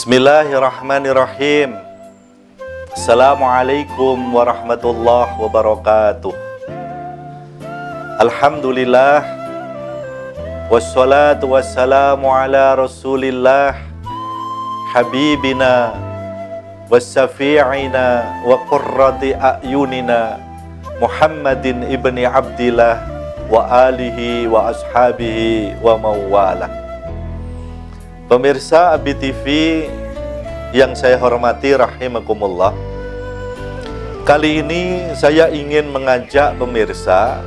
Bismillahirrahmanirrahim. Assalamualaikum warahmatullahi wabarakatuh. Alhamdulillah, wassalatu wassalamu ala rasulillah, habibina wassafi'ina wa qurrati a'yunina, Muhammadin ibni Abdillah wa alihi wa ashabihi wa mawalah. Pemirsa Abi TV yang saya hormati rahimakumullah, kali ini saya ingin mengajak pemirsa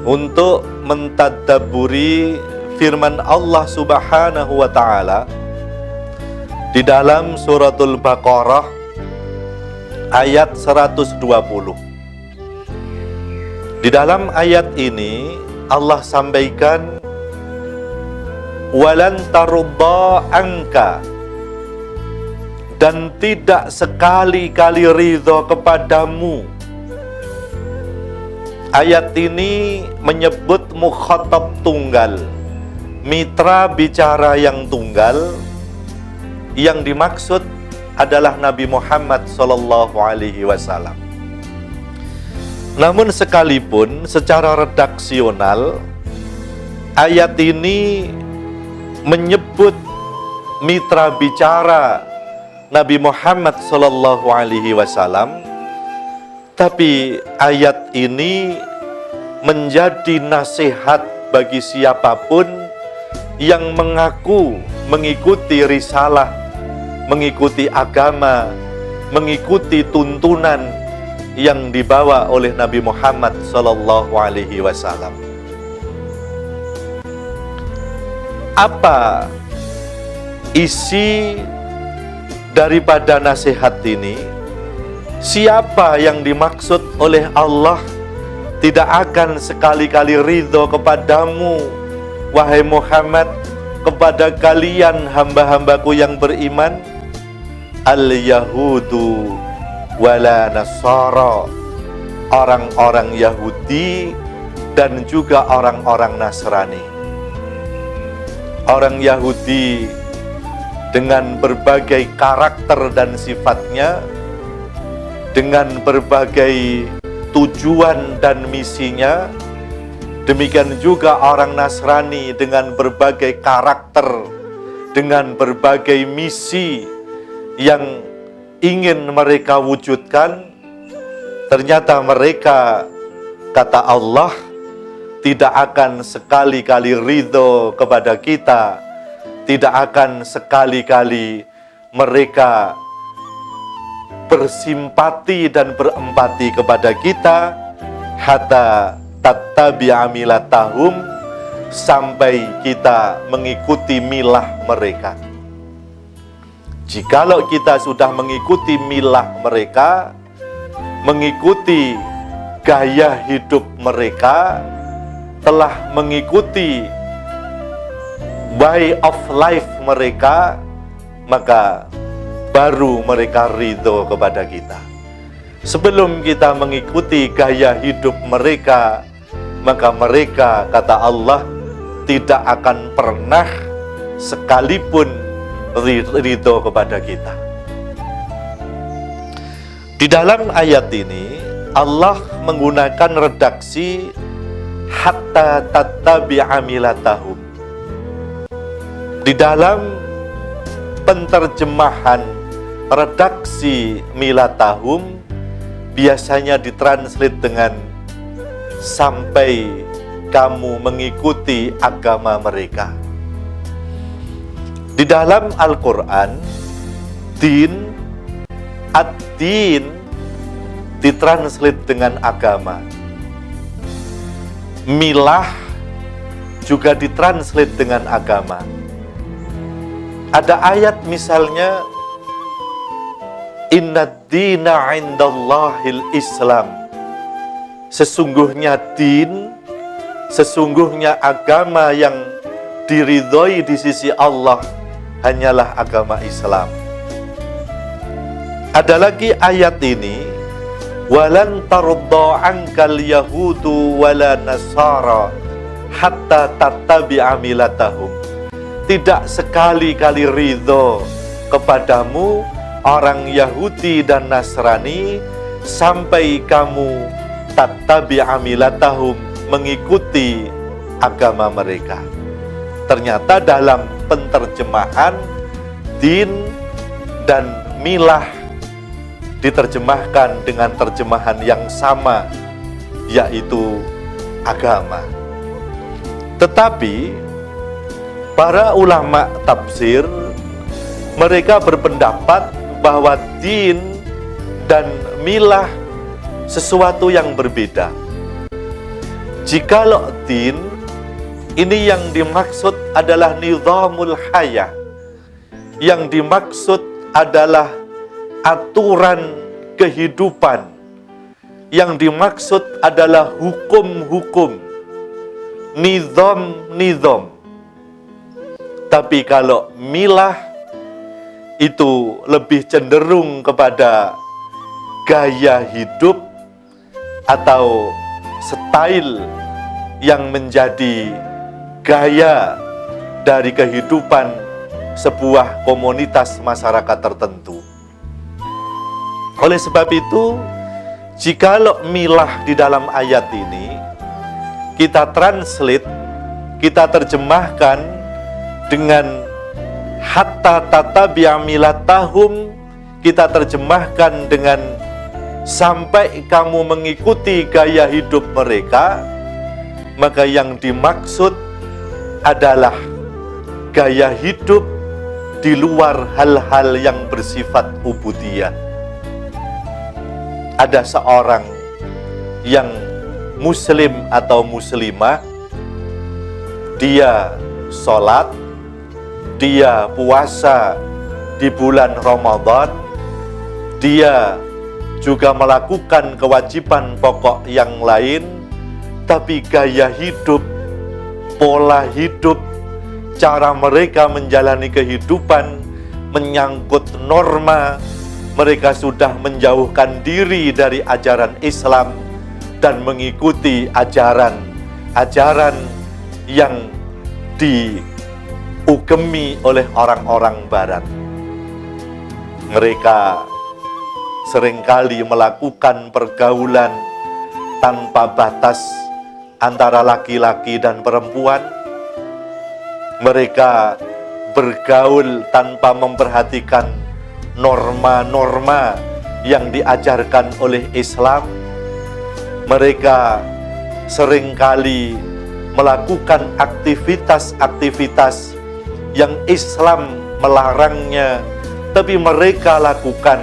untuk mentadabburi firman Allah Subhanahu wa Ta'ala di dalam suratul Baqarah ayat 120. Di dalam ayat ini Allah sampaikan, walan tarudda anka, dan tidak sekali-kali ridho kepadamu. Ayat ini menyebut mukhatab tunggal, mitra bicara yang tunggal, yang dimaksud adalah Nabi Muhammad SAW. Namun sekalipun secara redaksional ayat ini menyebut mitra bicara Nabi Muhammad SAW, tapi ayat ini menjadi nasihat bagi siapapun yang mengaku mengikuti risalah, mengikuti agama, mengikuti tuntunan yang dibawa oleh Nabi Muhammad SAW. Apa isi daripada nasihat ini? Siapa yang dimaksud oleh Allah tidak akan sekali-kali ridho kepadamu, wahai Muhammad, kepada kalian hamba-hambaku yang beriman? Al-Yahudu wala Nasara, orang-orang Yahudi dan juga orang-orang Nasrani. Orang Yahudi dengan berbagai karakter dan sifatnya, dengan berbagai tujuan dan misinya. Demikian juga orang Nasrani dengan berbagai karakter, dengan berbagai misi yang ingin mereka wujudkan. Ternyata mereka, kata Allah, tidak akan sekali-kali ridho kepada kita, tidak akan sekali-kali mereka bersimpati dan berempati kepada kita, hatta tattabi'a milatahum, sampai kita mengikuti milah mereka. Jikalau kita sudah mengikuti milah mereka, mengikuti gaya hidup mereka, telah mengikuti way of life mereka, maka baru mereka ridho kepada kita. Sebelum kita mengikuti gaya hidup mereka, maka mereka, kata Allah, tidak akan pernah sekalipun ridho kepada kita. Di dalam ayat ini Allah menggunakan redaksi hatta tattabi'a milatahum. Di dalam penterjemahan redaksi milatahum biasanya ditranslate dengan sampai kamu mengikuti agama mereka. Di dalam Al-Quran, din, ad-din ditranslate dengan agama. Milah juga ditranslate dengan agama. Ada ayat misalnya, inna dina indallahil Islam. Sesungguhnya din, sesungguhnya agama yang diridhoi di sisi Allah hanyalah agama Islam. Ada lagi ayat ini, walan tarudda ankal yahudu wala nasara hatta tattabi'a milatahum. Tidak sekali-kali ridho kepadamu orang Yahudi dan Nasrani sampai kamu tattabi'a milatahum, mengikuti agama mereka. Ternyata dalam penterjemahan din dan milah diterjemahkan dengan terjemahan yang sama, yaitu agama. Tetapi para ulama tafsir mereka berpendapat bahwa din dan milah sesuatu yang berbeda. Jikalau din ini yang dimaksud adalah nizamul hayah, yang dimaksud adalah aturan kehidupan, yang dimaksud adalah hukum-hukum, nizam-nizam. Tapi kalau milah itu lebih cenderung kepada gaya hidup atau style yang menjadi gaya dari kehidupan sebuah komunitas masyarakat tertentu. Oleh sebab itu, jikalau milah di dalam ayat ini kita translate, kita terjemahkan dengan hatta tatabi'a milatahum, kita terjemahkan dengan sampai kamu mengikuti gaya hidup mereka, maka yang dimaksud adalah gaya hidup di luar hal-hal yang bersifat ubudiyah. Ada seorang yang muslim atau muslimah, dia sholat, dia puasa di bulan Ramadan, dia juga melakukan kewajiban pokok yang lain, tapi gaya hidup, pola hidup, cara mereka menjalani kehidupan menyangkut norma, mereka sudah menjauhkan diri dari ajaran Islam dan mengikuti ajaran-ajaran yang diugemi oleh orang-orang Barat. Mereka seringkali melakukan pergaulan tanpa batas antara laki-laki dan perempuan. Mereka bergaul tanpa memperhatikan norma-norma yang diajarkan oleh Islam. Mereka seringkali melakukan aktivitas-aktivitas yang Islam melarangnya, tapi mereka lakukan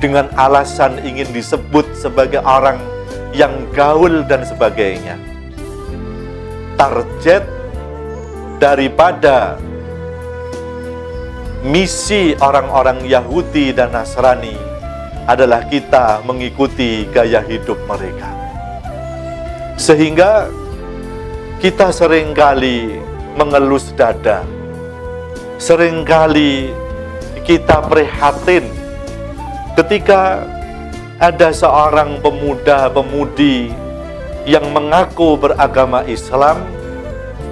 dengan alasan ingin disebut sebagai orang yang gaul dan sebagainya. Target daripada misi orang-orang Yahudi dan Nasrani adalah kita mengikuti gaya hidup mereka. Sehingga kita seringkali mengelus dada, seringkali kita prihatin ketika ada seorang pemuda-pemudi yang mengaku beragama Islam,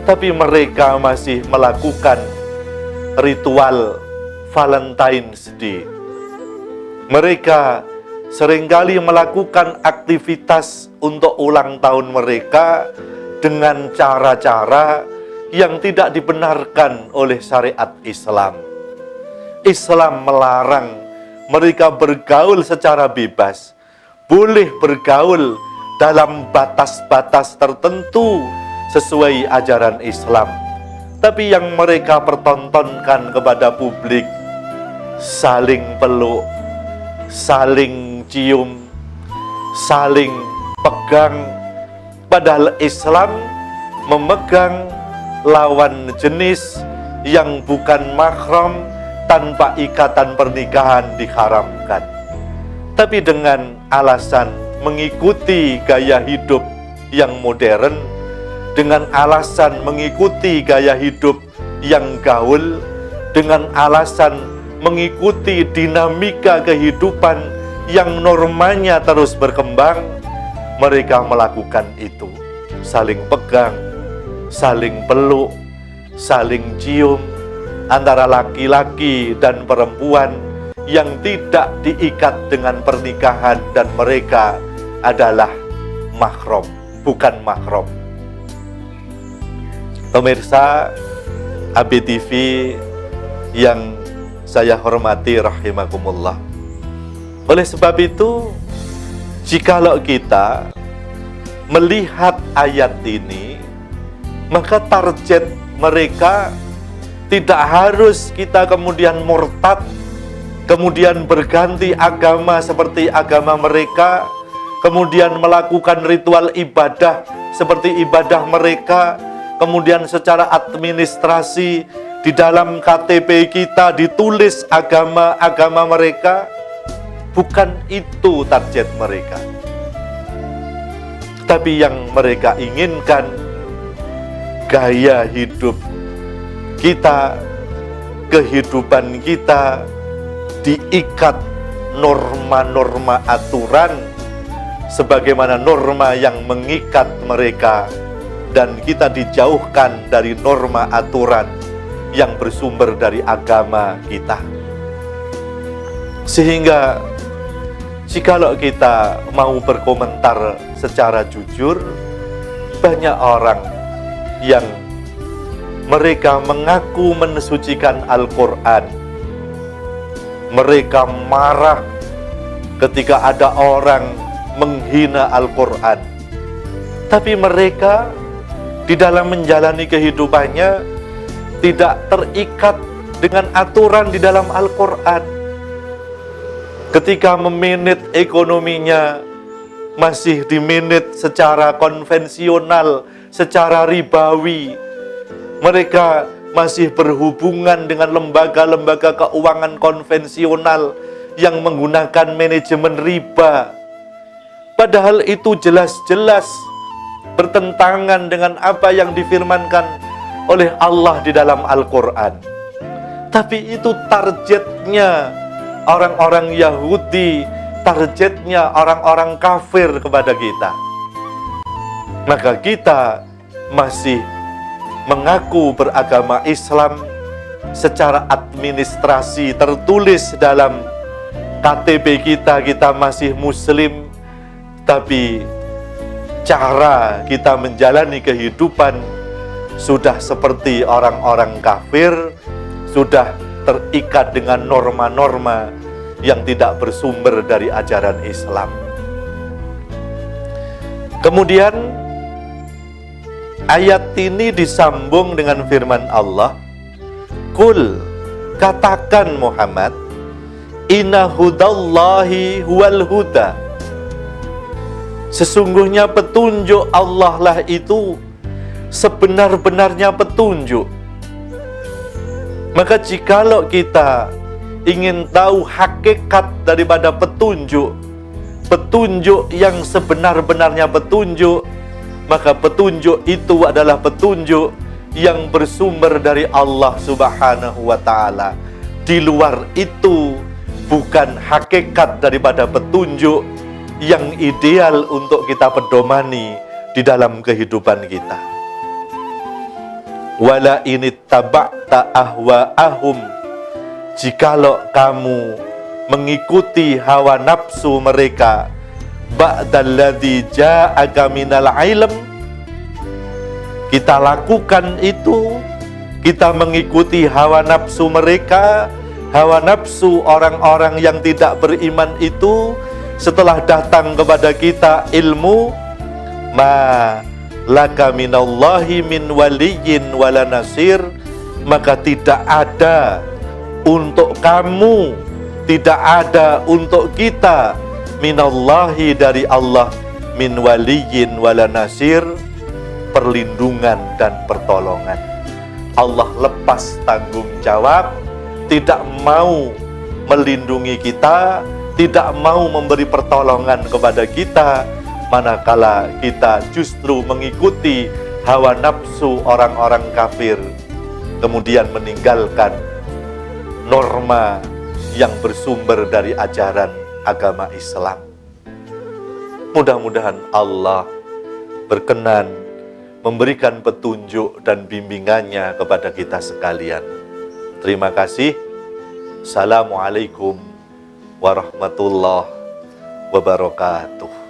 tapi mereka masih melakukan ritual Valentine's Day. Mereka seringkali melakukan aktivitas untuk ulang tahun mereka dengan cara-cara yang tidak dibenarkan oleh syariat Islam. Islam melarang mereka bergaul secara bebas, boleh bergaul dalam batas-batas tertentu sesuai ajaran Islam. Tapi yang mereka pertontonkan kepada publik, saling peluk, saling cium, saling pegang. Padahal Islam memegang lawan jenis yang bukan mahram tanpa ikatan pernikahan diharamkan. Tapi dengan alasan mengikuti gaya hidup yang modern, dengan alasan mengikuti gaya hidup yang gaul, dengan alasan mengikuti dinamika kehidupan yang normanya terus berkembang, mereka melakukan itu. Saling pegang, saling peluk, saling cium, antara laki-laki dan perempuan yang tidak diikat dengan pernikahan dan mereka adalah mahram, bukan mahram. Pemirsa ABTV yang saya hormati rahimakumullah. Oleh sebab itu, jikalau kita melihat ayat ini, maka target mereka tidak harus kita kemudian murtad, kemudian berganti agama seperti agama mereka, kemudian melakukan ritual ibadah seperti ibadah mereka, kemudian secara administrasi di dalam KTP kita ditulis agama-agama mereka. Bukan itu target mereka. Tapi yang mereka inginkan, gaya hidup kita, kehidupan kita diikat norma-norma aturan sebagaimana norma yang mengikat mereka, dan kita dijauhkan dari norma aturan yang bersumber dari agama kita. Sehingga jikalau kita mau berkomentar secara jujur, banyak orang yang mereka mengaku mensucikan Al-Quran. Mereka marah ketika ada orang menghina Al-Quran. Tapi mereka di dalam menjalani kehidupannya tidak terikat dengan aturan di dalam Al-Quran. Ketika memanage ekonominya masih dimanage secara konvensional, secara ribawi. Mereka masih berhubungan dengan lembaga-lembaga keuangan konvensional yang menggunakan manajemen riba. Padahal itu jelas-jelas bertentangan dengan apa yang difirmankan oleh Allah di dalam Al-Quran. Tapi itu targetnya orang-orang Yahudi, targetnya orang-orang kafir kepada kita. Maka kita masih mengaku beragama Islam, secara administrasi tertulis dalam KTP kita masih Muslim, tapi cara kita menjalani kehidupan sudah seperti orang-orang kafir, sudah terikat dengan norma-norma yang tidak bersumber dari ajaran Islam. Kemudian ayat ini disambung dengan firman Allah, "Qul," katakan Muhammad, "Inna hudallahi huwal huda." Sesungguhnya petunjuk Allah lah itu sebenar-benarnya petunjuk. Maka jikalau kita ingin tahu hakikat daripada petunjuk, petunjuk yang sebenar-benarnya petunjuk, maka petunjuk itu adalah petunjuk yang bersumber dari Allah Subhanahu wa Ta'ala. Di luar itu bukan hakikat daripada petunjuk yang ideal untuk kita pedomani di dalam kehidupan kita. Wala inittaba'ta ahwa'ahum, jikalau kamu mengikuti hawa nafsu mereka, ba'dalladzi ja'aka minal ilm, kita lakukan itu, kita mengikuti hawa nafsu mereka, hawa nafsu orang-orang yang tidak beriman itu, setelah datang kepada kita ilmu, ma laka minallahi min waliyyin wala nasir, maka tidak ada untuk kamu, tidak ada untuk kita minallahi dari Allah, min waliyyin wala nasir, perlindungan dan pertolongan. Allah lepas tanggung jawab, tidak mau melindungi kita, tidak mau memberi pertolongan kepada kita, manakala kita justru mengikuti hawa nafsu orang-orang kafir, kemudian meninggalkan norma yang bersumber dari ajaran agama Islam. Mudah-mudahan Allah berkenan memberikan petunjuk dan bimbingannya kepada kita sekalian. Terima kasih. Assalamualaikum warahmatullahi wabarakatuh.